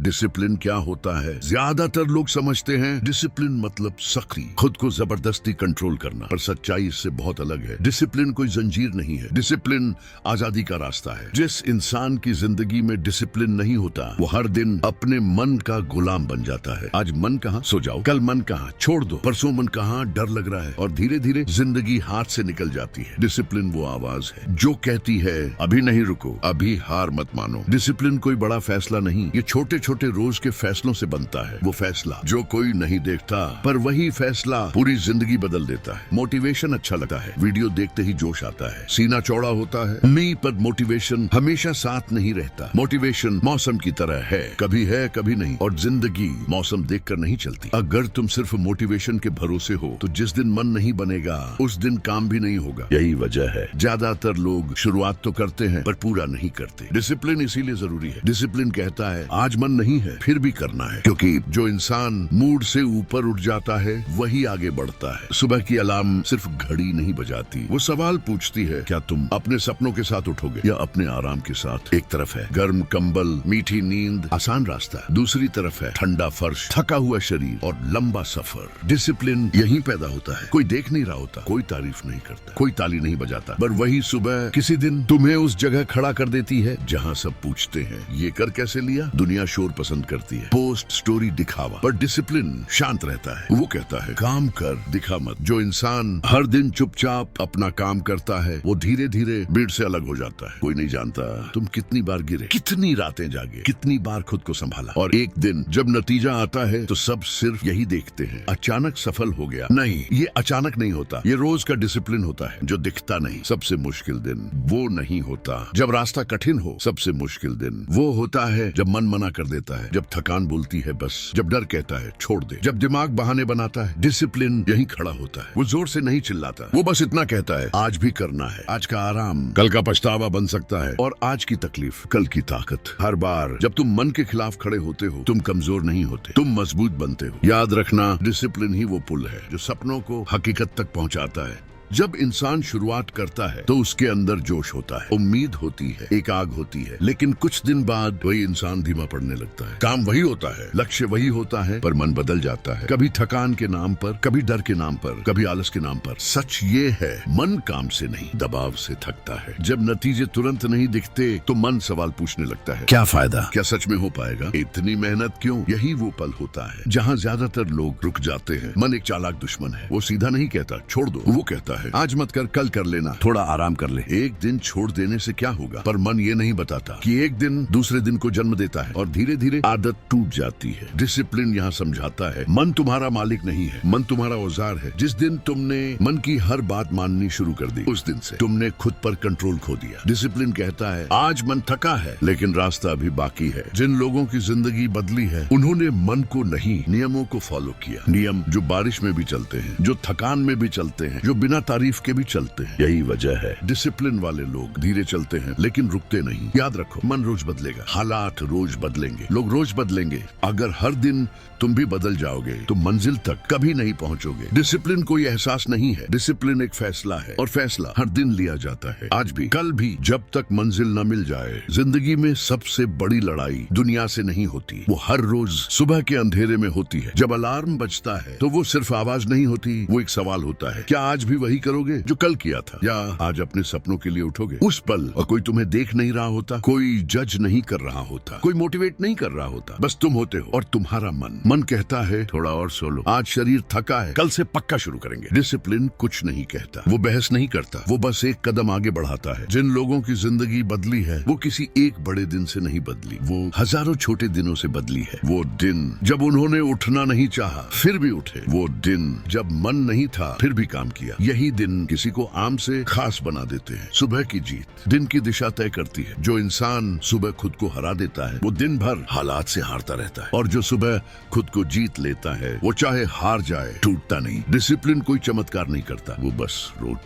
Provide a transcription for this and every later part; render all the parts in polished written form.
Discipline क्या होता है? ज्यादातर लोग समझते हैं डिसिप्लिन मतलब सख्ती, खुद को जबरदस्ती कंट्रोल करना, पर सच्चाई इससे बहुत अलग है। डिसिप्लिन कोई जंजीर नहीं है, डिसिप्लिन आजादी का रास्ता है। जिस इंसान की जिंदगी में डिसिप्लिन नहीं होता वो हर दिन अपने मन का गुलाम बन जाता है। आज मन कहाँ, सो जाओ। कल मन कहाँ, छोड़ दो। परसों मन कहाँ, डर लग रहा है। और धीरे धीरे जिंदगी हाथ से निकल जाती है। डिसिप्लिन वो आवाज है जो कहती है अभी नहीं रुको, अभी हार मत मानो। डिसिप्लिन कोई बड़ा फैसला नहीं, ये छोटे छोटे रोज के फैसलों से बनता है। वो फैसला जो कोई नहीं देखता, पर वही फैसला पूरी जिंदगी बदल देता है। मोटिवेशन अच्छा लगता है, वीडियो देखते ही जोश आता है, सीना चौड़ा होता है नहीं, पर मोटिवेशन हमेशा साथ नहीं रहता। मोटिवेशन मौसम की तरह है कभी नहीं, और जिंदगी मौसम देखकर नहीं चलती। अगर तुम सिर्फ मोटिवेशन के भरोसे हो तो जिस दिन मन नहीं बनेगा उस दिन काम भी नहीं होगा। यही वजह है ज्यादातर लोग शुरुआत तो करते हैं पर पूरा नहीं करते। डिसिप्लिन इसीलिए जरूरी है। डिसिप्लिन कहता है आज मन नहीं है फिर भी करना है, क्योंकि जो इंसान मूड से ऊपर उठ जाता है वही आगे बढ़ता है। सुबह की अलार्म सिर्फ घड़ी नहीं बजाती, वो सवाल पूछती है क्या तुम अपने सपनों के साथ उठोगे या अपने आराम के साथ। एक तरफ है गर्म कंबल, मीठी नींद, आसान रास्ता, दूसरी तरफ है ठंडा फर्श, थका हुआ शरीर और लंबा सफर। डिसिप्लिन यहीं पैदा होता है। कोई देख नहीं रहा होता, कोई तारीफ नहीं करता, कोई ताली नहीं बजाता, पर वही सुबह किसी दिन तुम्हें उस जगह खड़ा कर देती है जहाँ सब पूछते हैं ये कर कैसे लिया। दुनिया शोर पसंद करती है, पोस्ट, स्टोरी, दिखावा, पर डिसिप्लिन शांत रहता है। वो कहता है काम कर, दिखा मत। जो इंसान हर दिन चुपचाप अपना काम करता है वो धीरे धीरे भीड़ से अलग हो जाता है। कोई नहीं जानता तुम कितनी बार गिरे, कितनी रातें जागे, कितनी बार खुद को संभाला, और एक दिन जब नतीजा आता है तो सब सिर्फ यही देखते हैं अचानक सफल हो गया। नहीं, ये अचानक नहीं होता, ये रोज का डिसिप्लिन होता है जो दिखता नहीं। सबसे मुश्किल दिन वो नहीं होता जब रास्ता कठिन हो, सबसे मुश्किल दिन वो होता है जब मन मना कर देता है, जब थकान बोलती है बस, जब डर कहता है छोड़ दे, जब दिमाग बहाने बनाता है। डिसिप्लिन यहीं खड़ा होता है। वो जोर से नहीं चिल्लाता, वो बस इतना कहता है आज भी करना है। आज का आराम कल का पछतावा बन सकता है, और आज की तकलीफ कल की ताकत। हर बार जब तुम मन के खिलाफ खड़े होते हो तुम कमजोर नहीं होते, तुम मजबूत बनते हो। याद रखना डिसिप्लिन ही वो पुल है जो सपनों को हकीकत तक पहुंचाता है। जब इंसान शुरुआत करता है तो उसके अंदर जोश होता है, उम्मीद होती है, एक आग होती है, लेकिन कुछ दिन बाद वही इंसान धीमा पड़ने लगता है। काम वही होता है, लक्ष्य वही होता है, पर मन बदल जाता है। कभी थकान के नाम पर, कभी डर के नाम पर, कभी आलस के नाम पर। सच ये है मन काम से नहीं दबाव से थकता है। जब नतीजे तुरंत नहीं दिखते तो मन सवाल पूछने लगता है क्या फायदा, क्या सच में हो पाएगा, इतनी मेहनत क्यों। यही वो पल होता है जहाँ ज्यादातर लोग रुक जाते हैं। मन एक चालाक दुश्मन है, वो सीधा नहीं कहता छोड़ दो, वो कहता है आज मत कर, कल कर लेना, थोड़ा आराम कर ले। एक दिन छोड़ देने से क्या होगा, पर मन ये नहीं बताता कि एक दिन दूसरे दिन को जन्म देता है और धीरे धीरे आदत टूट जाती है। डिसिप्लिन यहाँ समझाता है मन तुम्हारा मालिक नहीं है, मन तुम्हारा औजार है। जिस दिन तुमने मन की हर बात माननी शुरू कर दी उस दिन से तुमने खुद पर कंट्रोल खो दिया। डिसिप्लिन कहता है आज मन थका है लेकिन रास्ता अभी बाकी है। जिन लोगों की जिंदगी बदली है उन्होंने मन को नहीं नियमों को फॉलो किया। नियम जो बारिश में भी चलते हैं, जो थकान में भी चलते हैं, जो बिना तारीफ के भी चलते हैं। यही वजह है डिसिप्लिन वाले लोग धीरे चलते हैं लेकिन रुकते नहीं। याद रखो मन रोज बदलेगा, हालात रोज बदलेंगे, लोग रोज बदलेंगे। अगर हर दिन तुम भी बदल जाओगे तो मंजिल तक कभी नहीं पहुंचोगे। डिसिप्लिन कोई एहसास नहीं है, डिसिप्लिन एक फैसला है, और फैसला हर दिन लिया जाता है, आज भी कल भी, जब तक मंजिल न मिल जाए। जिंदगी में सबसे बड़ी लड़ाई दुनिया से नहीं होती, वो हर रोज सुबह के अंधेरे में होती है। जब अलार्म बजता है तो वो सिर्फ आवाज नहीं होती, वो एक सवाल होता है क्या आज भी वही करोगे जो कल किया था, या आज अपने सपनों के लिए उठोगे। उस पल और कोई तुम्हें देख नहीं रहा होता, कोई जज नहीं कर रहा होता, कोई मोटिवेट नहीं कर रहा होता, बस तुम होते हो और तुम्हारा मन कहता है थोड़ा और सो लो, आज शरीर थका है, कल से पक्का शुरू करेंगे। डिसिप्लिन कुछ नहीं कहता, वो बहस नहीं करता, वो बस एक कदम आगे बढ़ाता है। जिन लोगों की जिंदगी बदली है वो किसी एक बड़े दिन से नहीं बदली, वो हजारों छोटे दिनों से बदली है। वो दिन जब उन्होंने उठना नहीं चाहा फिर भी उठे, वो दिन जब मन नहीं था फिर भी काम किया। यही दिन किसी को आम से खास बना देते हैं। सुबह की जीत दिन की दिशा तय करती है। जो इंसान सुबह खुद को हरा देता है वो दिन भर हालात से हारता रहता है, और जो सुबह खुद को जीत लेता है वो चाहे हार जाए टूटता नहीं। डिसिप्लिन कोई चमत्कार नहीं करता, वो बस रोज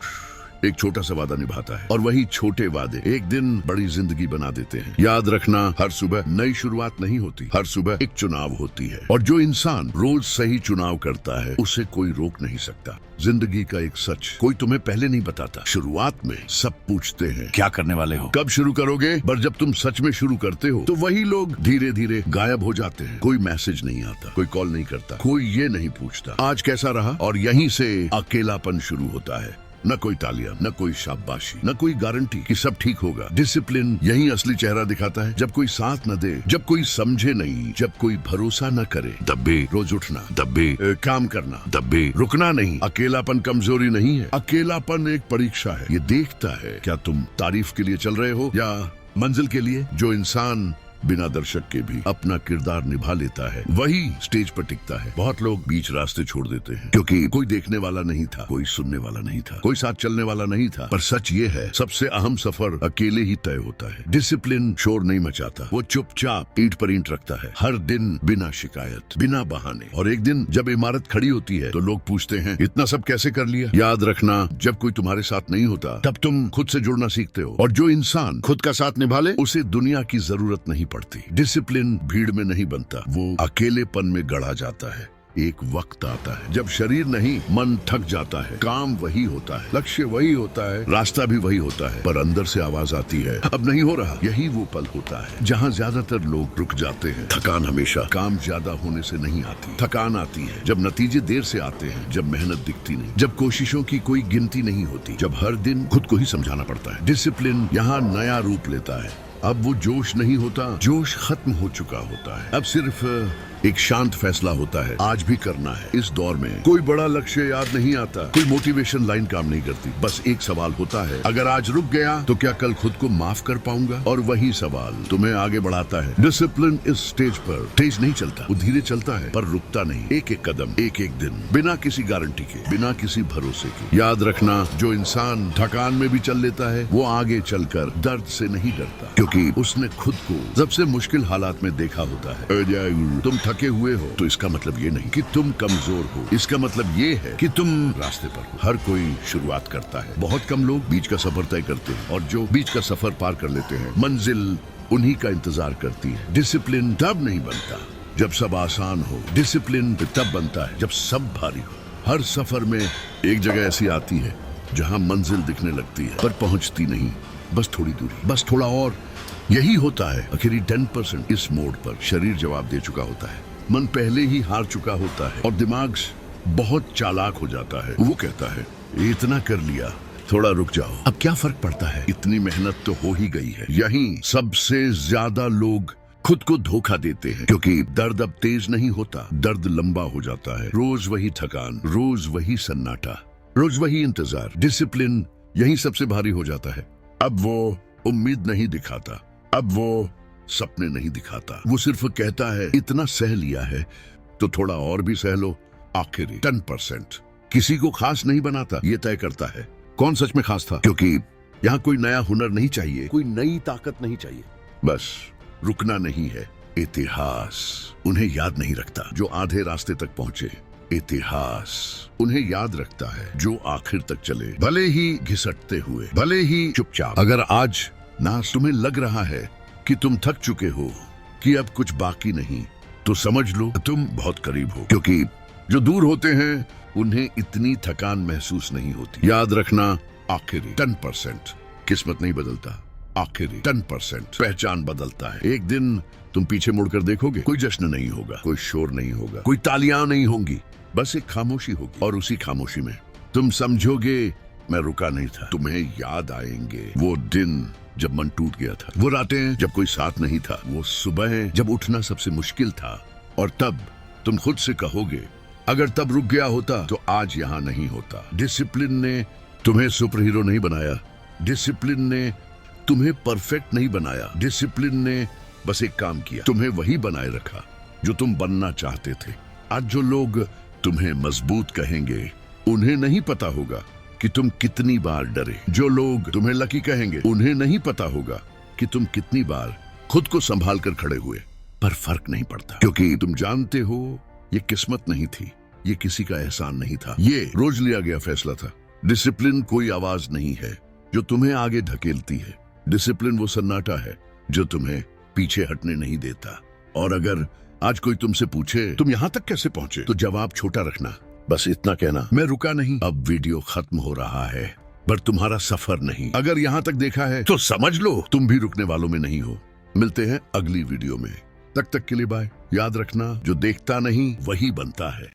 एक छोटा सा वादा निभाता है और वही छोटे वादे एक दिन बड़ी जिंदगी बना देते हैं। याद रखना, हर सुबह नई शुरुआत नहीं होती, हर सुबह एक चुनाव होती है और जो इंसान रोज सही चुनाव करता है उसे कोई रोक नहीं सकता। जिंदगी का एक सच कोई तुम्हें पहले नहीं बताता। शुरुआत में सब पूछते हैं क्या करने वाले हो, कब शुरू करोगे, पर जब तुम सच में शुरू करते हो तो वही लोग धीरे धीरे गायब हो जाते हैं। कोई मैसेज नहीं आता, कोई कॉल नहीं करता, कोई ये नहीं पूछता आज कैसा रहा, और यहीं से अकेलापन शुरू होता है। न कोई तालियां, न कोई शाबाशी, न कोई गारंटी कि सब ठीक होगा। डिसिप्लिन यही असली चेहरा दिखाता है। जब कोई साथ न दे, जब कोई समझे नहीं, जब कोई भरोसा न करे, तब भी रोज उठना, तब भी काम करना, तब भी रुकना नहीं। अकेलापन कमजोरी नहीं है, अकेलापन एक परीक्षा है। ये देखता है क्या तुम तारीफ के लिए चल रहे हो या मंजिल के लिए। जो इंसान बिना दर्शक के भी अपना किरदार निभा लेता है वही स्टेज पर टिकता है। बहुत लोग बीच रास्ते छोड़ देते हैं क्योंकि कोई देखने वाला नहीं था, कोई सुनने वाला नहीं था, कोई साथ चलने वाला नहीं था। पर सच ये है, सबसे अहम सफर अकेले ही तय होता है। डिसिप्लिन शोर नहीं मचाता, वो चुपचाप ईंट पर ईंट रखता है, हर दिन बिना शिकायत, बिना बहाने। और एक दिन जब इमारत खड़ी होती है तो लोग पूछते हैं इतना सब कैसे कर लिया। याद रखना, जब कोई तुम्हारे साथ नहीं होता तब तुम खुद से जुड़ना सीखते हो, और जो इंसान खुद का साथ निभा ले उसे दुनिया की जरूरत नहीं पड़ती। डिसिप्लिन भीड़ में नहीं बनता, वो अकेलेपन में गढ़ा जाता है। एक वक्त आता है जब शरीर नहीं मन थक जाता है, काम वही होता है, लक्ष्य वही होता है, रास्ता भी वही होता है, पर अंदर से आवाज आती है अब नहीं हो रहा। यही वो पल होता है जहाँ ज्यादातर लोग रुक जाते हैं। थकान हमेशा काम ज्यादा होने से नहीं आती, थकान आती है जब नतीजे देर से आते हैं, जब मेहनत दिखती नहीं, जब कोशिशों की कोई गिनती नहीं होती, जब हर दिन खुद को ही समझाना पड़ता है। डिसिप्लिन यहाँ नया रूप लेता है। अब वो जोश नहीं होता, जोश खत्म हो चुका होता है। अब सिर्फ एक शांत फैसला होता है, आज भी करना है। इस दौर में कोई बड़ा लक्ष्य याद नहीं आता, कोई मोटिवेशन लाइन काम नहीं करती। बस एक सवाल होता है, अगर आज रुक गया तो क्या कल खुद को माफ कर पाऊंगा। और वही सवाल तुम्हें आगे बढ़ाता है। डिसिप्लिन इस स्टेज पर तेज नहीं चलता, वो धीरे चलता है पर रुकता नहीं। एक एक कदम, एक एक दिन, बिना किसी गारंटी के, बिना किसी भरोसे के। याद रखना, जो इंसान थकान में भी चल लेता है वो आगे चलकर दर्द से नहीं डरता, क्योंकि उसने खुद को सबसे मुश्किल हालात में देखा होता है। तुम थके हुए हो तो इसका मतलब ये नहीं कि तुम कमजोर हो, इसका मतलब ये है कि तुम रास्ते पर हो। हर कोई शुरुआत करता है, बहुत कम लोग बीच का सफर तय करते हैं, और जो बीच का सफर पार कर लेते हैं मंजिल उन्हीं का इंतजार करती है। डिसिप्लिन तब नहीं बनता जब सब आसान हो, डिसिप्लिन तब बनता है जब सब भारी हो। हर सफर में एक जगह ऐसी आती है जहाँ मंजिल दिखने लगती है पर पहुंचती नहीं, बस थोड़ी दूरी, बस थोड़ा और। यही होता है आखिरी 10%। इस मोड़ पर शरीर जवाब दे चुका होता है, मन पहले ही हार चुका होता है, और दिमाग बहुत चालाक हो जाता है। वो कहता है इतना कर लिया, थोड़ा रुक जाओ, अब क्या फर्क पड़ता है, इतनी मेहनत तो हो ही गई है। यहीं सबसे ज्यादा लोग खुद को धोखा देते हैं, क्योंकि दर्द अब तेज नहीं होता, दर्द लंबा हो जाता है। रोज वही थकान, रोज वही सन्नाटा, रोज वही इंतजार। डिसिप्लिन यही सबसे भारी हो जाता है। अब वो उम्मीद नहीं दिखाता, अब वो सपने नहीं दिखाता, वो सिर्फ कहता है इतना सह लिया है तो थोड़ा और भी सह लो। आखिरी 10% किसी को खास नहीं बनाता, ये तय करता है कौन सच में खास था। क्योंकि यहाँ कोई नया हुनर नहीं चाहिए, कोई नई ताकत नहीं चाहिए, बस रुकना नहीं है। इतिहास उन्हें याद नहीं रखता जो आधे रास्ते तक पहुंचे, इतिहास उन्हें याद रखता है जो आखिर तक चले, भले ही घिसटते हुए, भले ही चुपचाप। अगर आज ना तुम्हें लग रहा है कि तुम थक चुके हो, कि अब कुछ बाकी नहीं, तो समझ लो तुम बहुत करीब हो, क्योंकि जो दूर होते हैं उन्हें इतनी थकान महसूस नहीं होती। याद रखना, आखिरी 10% किस्मत नहीं बदलता, आखिरी 10% पहचान बदलता है। एक दिन तुम पीछे मुड़कर देखोगे, कोई जश्न नहीं होगा, कोई शोर नहीं होगा, कोई तालियां नहीं होंगी, बस एक खामोशी होगी, और उसी खामोशी में तुम समझोगे मैं रुका नहीं था। तुम्हें याद आएंगे वो दिन जब मन टूट गया था, वो रातें जब कोई साथ नहीं था, वो सुबह जब उठना सबसे मुश्किल था, और तब तुम खुद से कहोगे अगर तब रुक गया होता तो आज यहाँ नहीं होता। डिसिप्लिन ने तुम्हें सुपर हीरो नहीं बनाया, डिसिप्लिन ने तुम्हें परफेक्ट नहीं बनाया, डिसिप्लिन ने बस एक काम किया, तुम्हें वही बनाए रखा जो तुम बनना चाहते थे। आज जो लोग तुम्हें मजबूत कहेंगे उन्हें नहीं पता होगा कि तुम कितनी बार डरे, जो लोग तुम्हें लकी कहेंगे उन्हें नहीं पता होगा कि तुम कितनी बार खुद को संभाल कर खड़े हुए। पर फर्क नहीं पड़ता, क्योंकि तुम जानते हो ये किस्मत नहीं थी, ये किसी का एहसान नहीं था, ये रोज लिया गया फैसला था। डिसिप्लिन कोई आवाज नहीं है जो तुम्हें आगे धकेलती है। डिसिप्लिन वो सन्नाटा है जो तुम्हें पीछे हटने नहीं देता। और अगर आज कोई तुमसे पूछे तुम यहाँ तक कैसे पहुंचे, तो जवाब छोटा रखना, बस इतना कहना, मैं रुका नहीं। अब वीडियो खत्म हो रहा है पर तुम्हारा सफर नहीं। अगर यहाँ तक देखा है तो समझ लो तुम भी रुकने वालों में नहीं हो। मिलते हैं अगली वीडियो में, तब तक के लिए बाय। याद रखना, जो देखता नहीं वही बनता है।